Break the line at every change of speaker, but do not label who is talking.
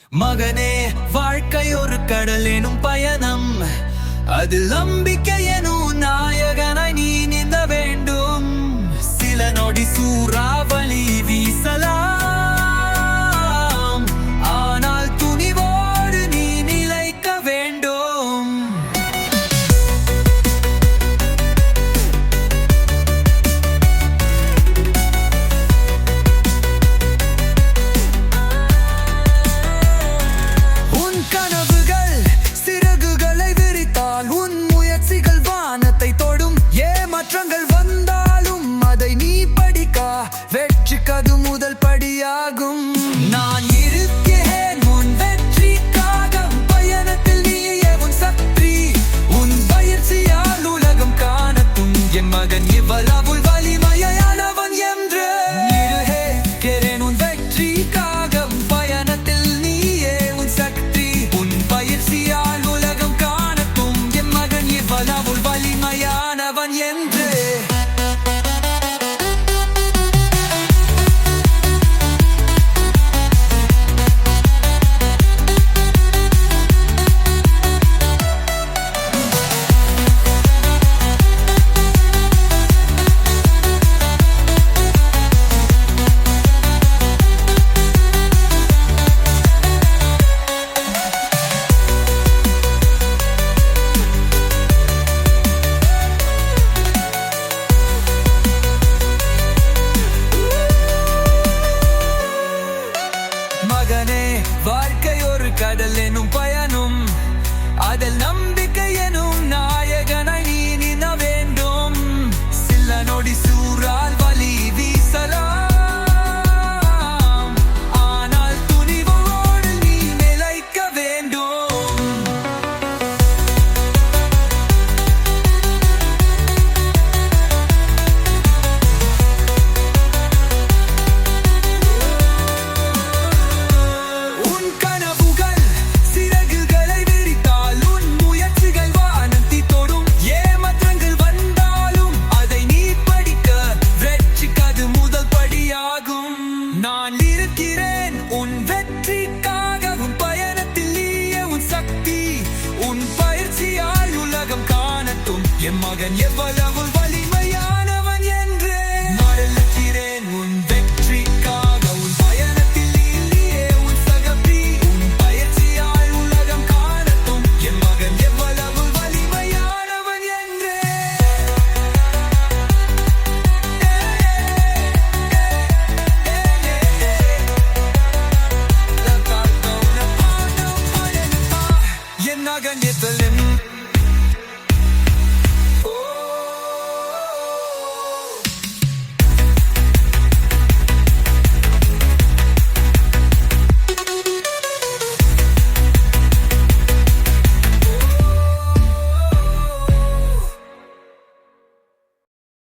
மகனே, வாழ்க்கை ஒரு கடல் எனும் பயணம், அதில் நம்பிக்கை எனும் நாயகனாய் நீ நீந்த வேண்டும். சில நொடி சூறாவளி வீசலாம், ஆனால் துணிவோடு நீ நிலைக்க வேண்டும். உன் கனவுகள் சிறகுகளை விரித்தால், உன் முயற்சிகள் வானத்தை தொடும். ஏமாற்றங்கள் வந்தாலும் அதை நீ படிக்க, வெற்றிக்கது முதல் படியாகும். நான் இருக்கிறேன் உன் வெற்றிக்காக, பயணத்தில் நீயே உன் சக்தி. உன் பயிற்சியால் உலகம் காணட்டும், என் மகன் இவ்வளவு வலிமையானவன் என்று. இருக்கிறேன் உன் வெற்றிக்காக, பயணத்தில் நீயே உன் சக்தி. உன் பயிற்சியால் உலகம் காணட்டும், என் மகன் இவ்வளவு வலிமையானவன் என்று. மகனே, வாழ்க்கை ஒரு கடல் எனும் பயணம், அதில் நம்பிக்கை எனும் நாயகனாய் நீ நீந்த வேண்டும். சில நொடி சூறால் வலி வீசலாம், ஆனால் துணிவோடு நீ நிலைக்க வேண்டும். உன் கனவுகள் சிறகுகளை விரித்தால், உன் முயற்சிகள் வானத்தை தொடும். ஏமாற்றங்கள் வந்தாலும் அதை நீ படிக்க, வெற்றிக்கது முதல் படியாகும். நான் இருக்கிறேன் உன் வெற்றிக்காக, உன் பயணத்தில் நீயே உன் சக்தி. உன் பயிற்சியால் உலகம் காணட்டும், என் மகன் எவ்வளவு